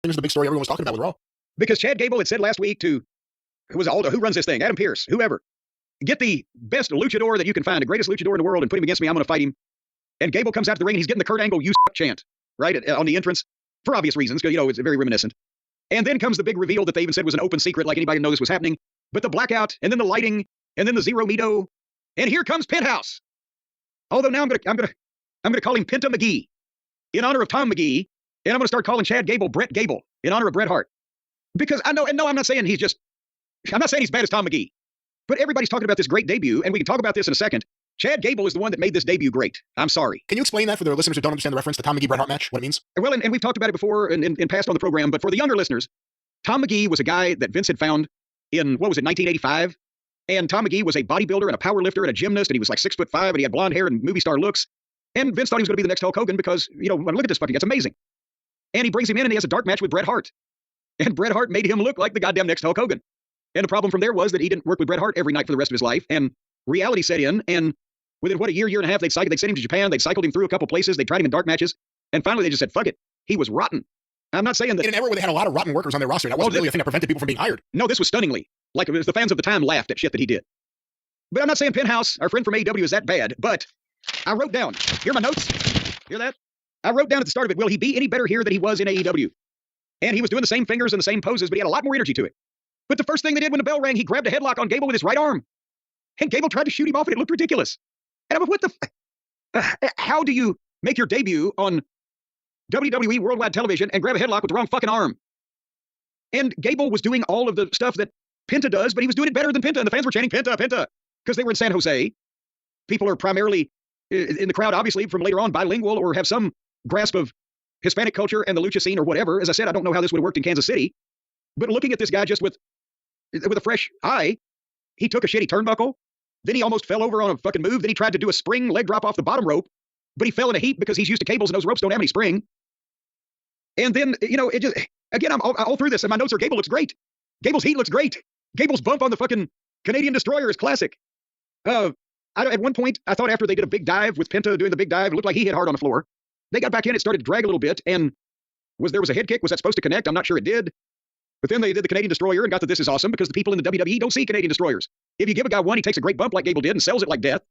Finish the big story everyone was talking about with Raw. Because Chad Gable had said last week to, who runs this thing? Adam Pearce, whoever. Get the best luchador that you can find, the greatest luchador in the world, and put him against me. I'm going to fight him. And Gable comes out to the ring, and he's getting the Kurt Angle, you suck chant, right, on the entrance, for obvious reasons, because, it's very reminiscent. And then comes the big reveal that they even said was an open secret, like anybody know this was happening. But the blackout, and then the lighting, and then the Zero Mito, and here comes Penthouse. Although now I'm gonna call him Penta McGee in honor of Tom McGee, and I'm gonna start calling Chad Gable Brett Gable in honor of Bret Hart. Because I know, and no, I'm not saying he's bad as Tom McGee, but everybody's talking about this great debut, and we can talk about this in a second. Chad Gable is the one that made this debut great. I'm sorry. Can you explain that for the listeners who don't understand the reference to Tom McGee Bret Hart match, what it means? Well, and we've talked about it before in past on the program, but for the younger listeners, Tom McGee was a guy that Vince had found in, 1985? And Tom McGee was a bodybuilder and a power lifter and a gymnast, and he was like 6'5", and he had blonde hair and movie star looks. And Vince thought he was going to be the next Hulk Hogan because, look at this fucking, it's amazing. And he brings him in and he has a dark match with Bret Hart. And Bret Hart made him look like the goddamn next Hulk Hogan. And the problem from there was that he didn't work with Bret Hart every night for the rest of his life, and reality set in, and within, a year and a half, they'd sent him to Japan, they'd cycled him through a couple places, they tried him in dark matches, and finally they just said, fuck it. He was rotten. I'm not saying that... In an era where they had a lot of rotten workers on their roster, that wasn't really a thing that prevented people from being hired. No, this was stunningly. Like, it was the fans of the time laughed at shit that he did. But I'm not saying Penthouse, our friend from AEW, is that bad, but I wrote down, here are my notes, hear that? I wrote down at the start of it, will he be any better here than he was in AEW? And he was doing the same fingers and the same poses, but he had a lot more energy to it. But the first thing they did when the bell rang, he grabbed a headlock on Gable with his right arm. And Gable tried to shoot him off, and it looked ridiculous. And I'm like, what the... how do you make your debut on WWE Worldwide Television and grab a headlock with the wrong fucking arm? And Gable was doing all of the stuff that Penta does, but he was doing it better than Penta, and the fans were chanting, Penta, Penta, because they were in San Jose. People are primarily in the crowd, obviously, from later on, bilingual or have some grasp of Hispanic culture and the lucha scene or whatever. As I said, I don't know how this would have worked in Kansas City. But looking at this guy just with a fresh eye, he took a shitty turnbuckle. Then he almost fell over on a fucking move. Then he tried to do a spring leg drop off the bottom rope, but he fell in a heap because he's used to cables and those ropes don't have any spring. And then, it just, again, I'm all through this, and my notes are Gable looks great. Gable's heat looks great. Gable's bump on the fucking Canadian Destroyer is classic. At one point, I thought after they did a big dive with Penta doing the big dive, it looked like he hit hard on the floor. They got back in, it started to drag a little bit, and there was a head kick. Was that supposed to connect? I'm not sure it did. But then they did the Canadian Destroyer and got that this is awesome because the people in the WWE don't see Canadian Destroyers. If you give a guy one, he takes a great bump like Gable did and sells it like death.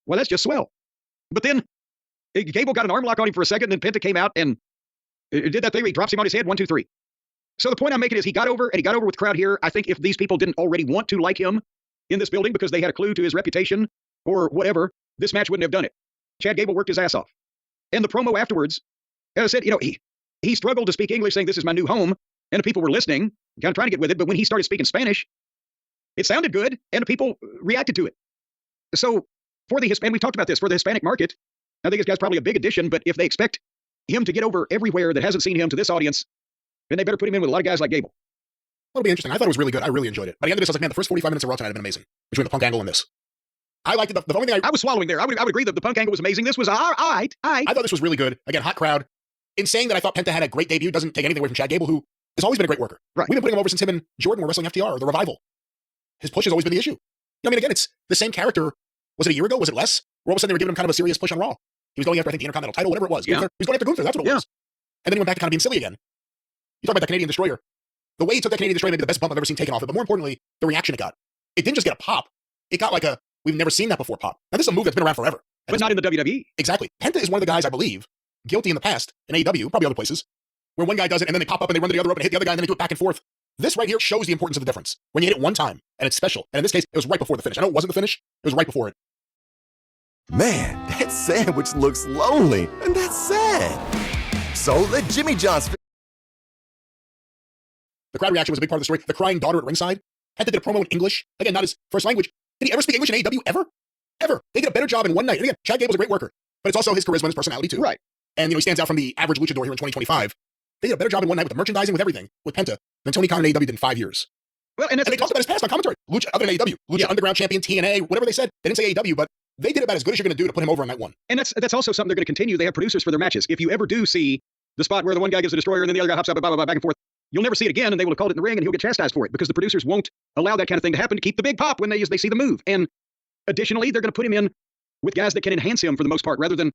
Well, that's just swell. But then Gable got an arm lock on him for a second, and then Penta came out and did that thing where he drops him on his head, 1, 2, 3. So the point I'm making is he got over with the crowd here. I think if these people didn't already want to like him in this building because they had a clue to his reputation or whatever, this match wouldn't have done it. Chad Gable worked his ass off. And the promo afterwards, as I said, he struggled to speak English, saying this is my new home, and the people were listening, kind of trying to get with it, but when he started speaking Spanish, it sounded good, and the people reacted to it. So for the Hispanic, we talked about this, for the Hispanic market, I think this guy's probably a big addition, but if they expect him to get over everywhere that hasn't seen him to this audience, then they better put him in with a lot of guys like Gable. It'll be interesting. I thought it was really good. I really enjoyed it. By the end of this, I was like, man, the first 45 minutes of Raw tonight have been amazing between the Punk angle and this. I liked it. The only thing I was swallowing there. I would agree that the Punk angle was amazing. This was all right. I thought this was really good. Again, hot crowd. In saying that I thought Penta had a great debut doesn't take anything away from Chad Gable, who has always been a great worker. Right. We've been putting him over since him and Jordan were wrestling FTR or the Revival. His push has always been the issue. Again, it's the same character. Was it a year ago? Was it less? Where all of a sudden they were giving him kind of a serious push on Raw. He was going after, I think, the Intercontinental title, whatever it was. Yeah. He was going after Gunther. That's what it was. And then he went back to kind of being silly again. You talk about the Canadian Destroyer. The way he took that Canadian Destroyer, maybe the best bump I've ever seen taken off it, but more importantly, the reaction it got. It didn't just get a pop. It got like a, we've never seen that before pop. Now, this is a move that's been around forever. But not in the WWE. Exactly. Penta is one of the guys, I believe, guilty in the past, in AEW, probably other places, where one guy does it and then they pop up and they run to the other rope and hit the other guy and then they do it back and forth. This right here shows the importance of the difference. When you hit it one time, and it's special. And in this case, it was right before the finish. I know it wasn't the finish. It was right before it. Man, that sandwich looks lonely, and that's sad. So let Jimmy John's... The crowd reaction was a big part of the story. The crying daughter at ringside. Penta did a promo in English. Again, not his first language. Did he ever speak English in AEW? Ever? Ever. They did a better job in one night. And again, Chad Gable's a great worker. But it's also his charisma and his personality, too. Right. And, he stands out from the average luchador here in 2025. They did a better job in one night with the merchandising, with everything, with Penta, than Tony Khan and AEW did in 5 years. Well, and they talked about his past on commentary. Lucha, other than AEW. Lucha Underground Champion, TNA, whatever they said. They didn't say AEW, but they did about as good as you're going to do to put him over on night one. And that's also something they're going to continue. They have producers for their matches. If you ever do see the spot where the one guy gives a destroyer and then the other guy hops up, back and forth, you'll never see it again, and they will have called it in the ring, and he'll get chastised for it because the producers won't allow that kind of thing to happen to keep the big pop when they see the move. And additionally, they're going to put him in with guys that can enhance him for the most part, rather than,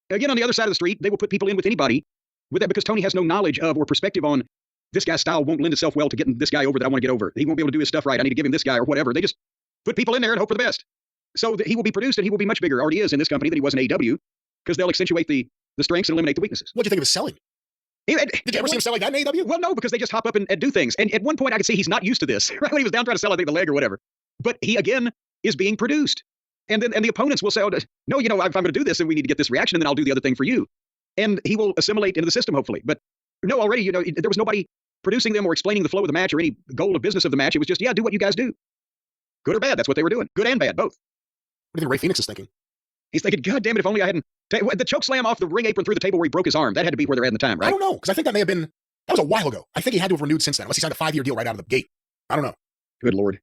again, on the other side of the street, they will put people in with anybody with that because Tony has no knowledge of or perspective on this guy's style won't lend itself well to getting this guy over that I want to get over. He won't be able to do his stuff right. I need to give him this guy or whatever. They just put people in there and hope for the best. So that he will be produced and he will be much bigger, already is in this company than he was in AEW, because they'll accentuate the strengths and eliminate the weaknesses. What do you think of his selling? Did you ever see him sell like that in AEW? Well, no, because they just hop up and do things. And at one point I could see he's not used to this, right? When he was down trying to sell, I think, the leg or whatever. But he, again, is being produced. And the opponents will say, oh, no, if I'm going to do this, then we need to get this reaction, and then I'll do the other thing for you. And he will assimilate into the system, hopefully. But no, already, there was nobody producing them or explaining the flow of the match or any goal of business of the match. It was just, do what you guys do. Good or bad, that's what they were doing. Good and bad, both. What do you think Ray Phoenix is thinking? He's thinking, God damn it, if only I hadn't... The choke slam off the ring apron through the table where he broke his arm, that had to be where they're at in the time, right? I don't know, because I think that may have been... That was a while ago. I think he had to have renewed since then, unless he signed a 5-year deal right out of the gate. I don't know. Good Lord.